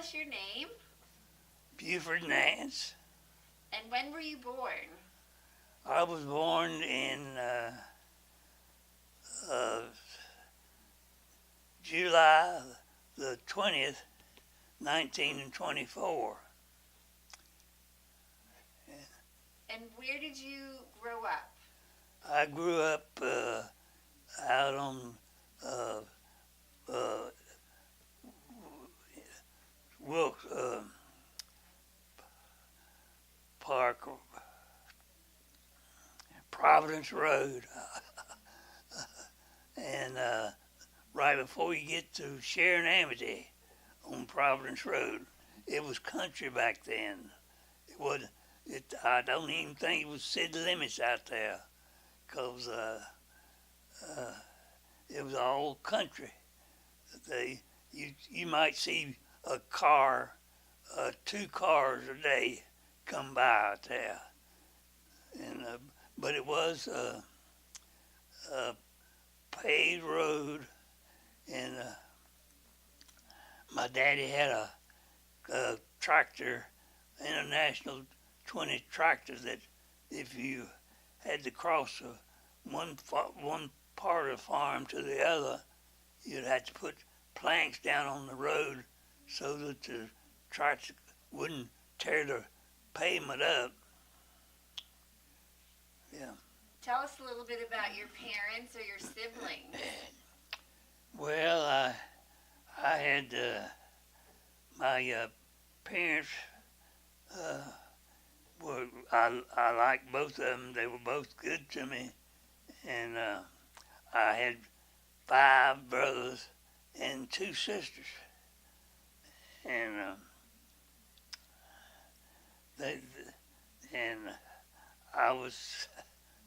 us your name? Buford Nance. And when were you born? I was born in uh, July the 20th, 1924. And where did you grow up? I grew up out on uh, uh, Wilkes Park, Providence Road, and right before you get to Sharon Amity on Providence Road, it was country back then. It wasn't. I don't even think it was city limits out there, cause it was all country. You might see a car, 2 cars a day come by out there, and but it was a paved road, and my daddy had a tractor, International 20 tractor, that if you had to cross one part of the farm to the other, you'd have to put planks down on the road so that the tractor wouldn't tear the pavement up. Yeah. Tell us a little bit about your parents or your siblings. Well, I had my parents. I liked both of them. They were both good to me, and I had 5 brothers and 2 sisters, and they and I was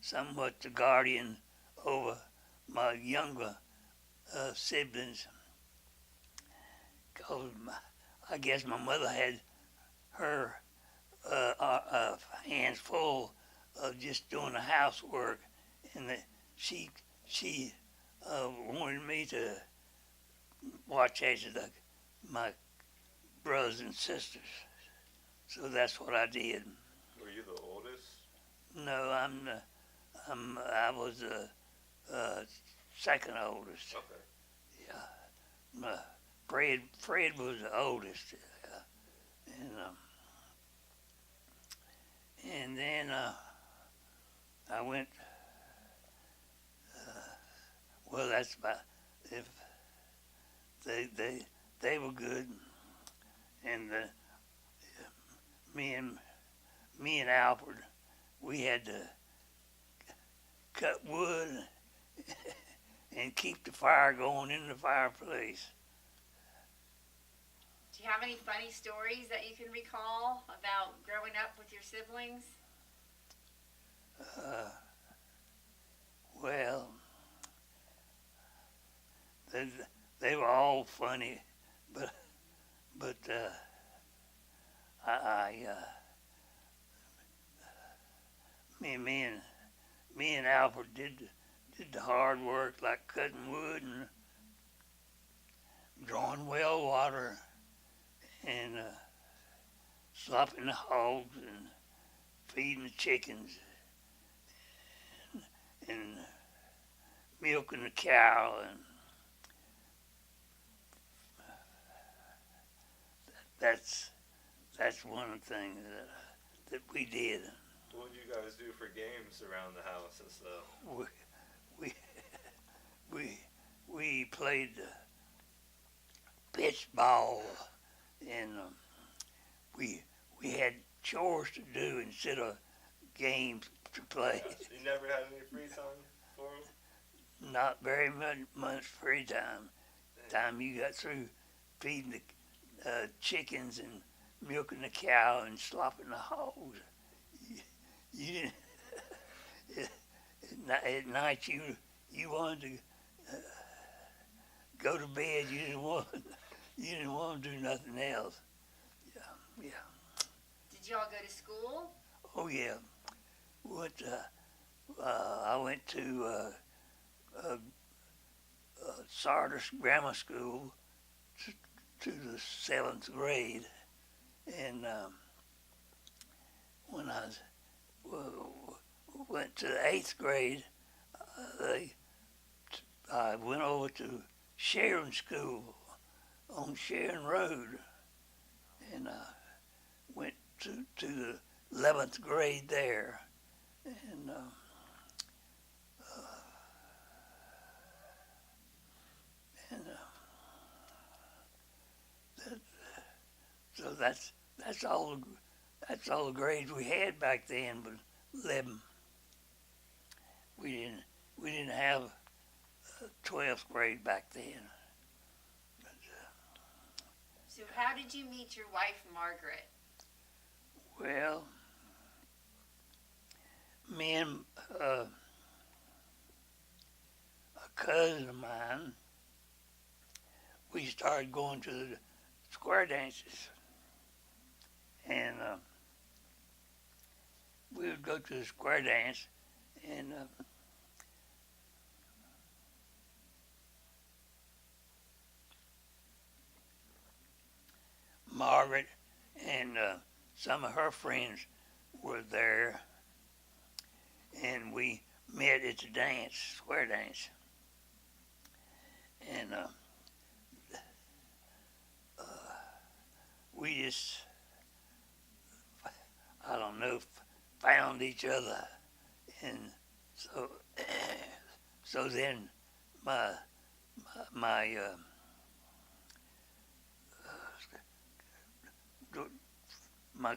somewhat the guardian over my younger siblings, because I guess my mother had her hands full of just doing the housework, and that she wanted me to watch after my brothers and sisters. So that's what I did. Were you the oldest? No, I was the second oldest. Okay. Yeah. Fred was the oldest, and then I went. Well, that's about if they were good, and me and Alfred, we had to cut wood and keep the fire going in the fireplace. Do you have any funny stories that you can recall about growing up with your siblings? Well, they were all funny, but me and Alfred did the hard work, like cutting wood and drawing well water and slopping the hogs and feeding the chickens and milking the cow, and that's one of the things that we did. What did you guys do for games around the house and stuff? We played pitch ball, and we had chores to do instead of games to play. You never had any free time for them? Not very much free time. Time you got through feeding the chickens and milking the cow and slopping the hogs, you didn't. At night you wanted to go to bed. You didn't want to do nothing else. Yeah. Did you all go to school? Oh yeah. I went to Sardis Grammar School to to the 7th grade, and when went to the 8th grade, I went over to Sharon School on Sharon Road, and I went to the 11th grade there, and that, so that's all the grades we had back then, was 11. We didn't have 12th grade back then. So how did you meet your wife, Margaret? Well, me and a cousin of mine, we started going to the square dances, and we would go to the square dance, and Margaret and some of her friends were there, and we met at the dance, square dance, and we just, I don't know, found each other, and so then my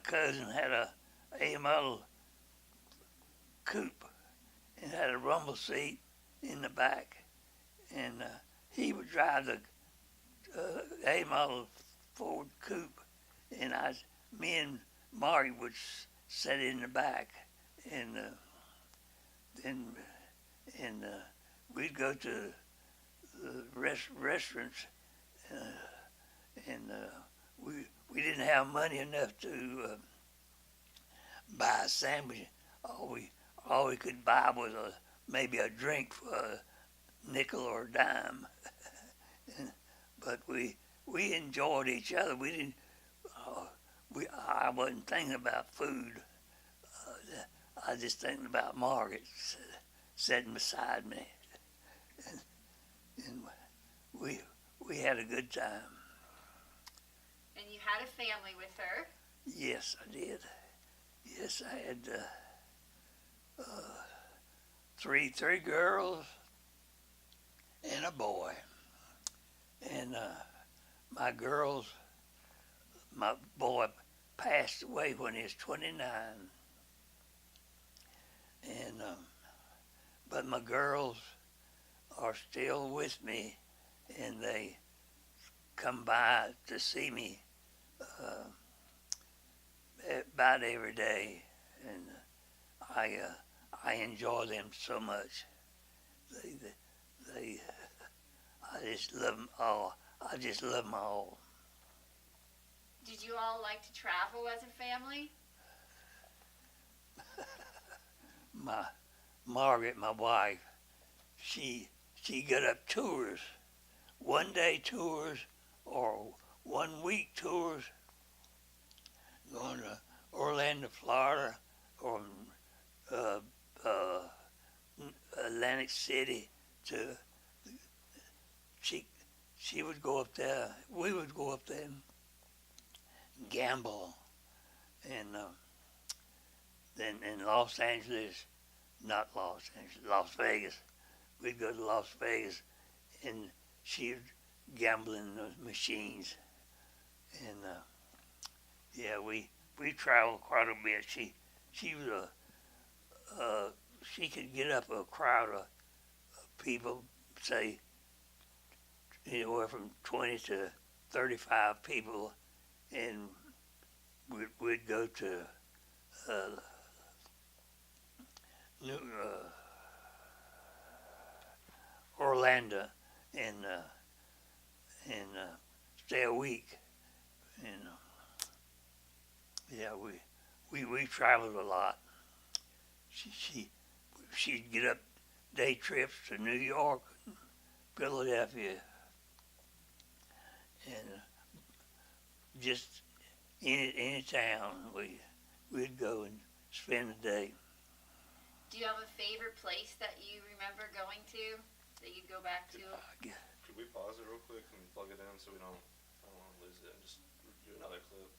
cousin had a model coupe and had a rumble seat in the back, and he would drive the A model Ford coupe, and me and Marty would sit in the back, and we'd go to the restaurants, and we didn't have money enough to buy a sandwich. All we could buy was maybe a drink for a nickel or a dime. But we enjoyed each other. We didn't. I wasn't thinking about food. I was just thinking about Margaret sitting beside me, and we had a good time. And you had a family with her? Yes, I did. Yes, I had three girls and a boy. And my boy passed away when he was 29. And but my girls are still with me, and they come by to see me about every day, and I enjoy them so much. I just love them all. I just love them all. Did you all like to travel as a family? Margaret, my wife, she got up tours, 1-day tours or 1-week tours, going to Orlando, Florida, or Atlantic City. She would go up there. We would go up there and gamble, and then in Las Vegas. We'd go to Las Vegas, and she would gamble in those machines, and yeah, we traveled quite a bit. She was she could get up a crowd of people, say anywhere from 20 to 35 people, and we'd go to Orlando and stay a week, and yeah, we traveled a lot. She'd get up day trips to New York, Philadelphia, and just any town we'd go and spend the day. Do you have a favorite place that you remember going to that you'd go back to? Could we pause it real quick and plug it in so we don't, I don't want to lose it and just do another clip?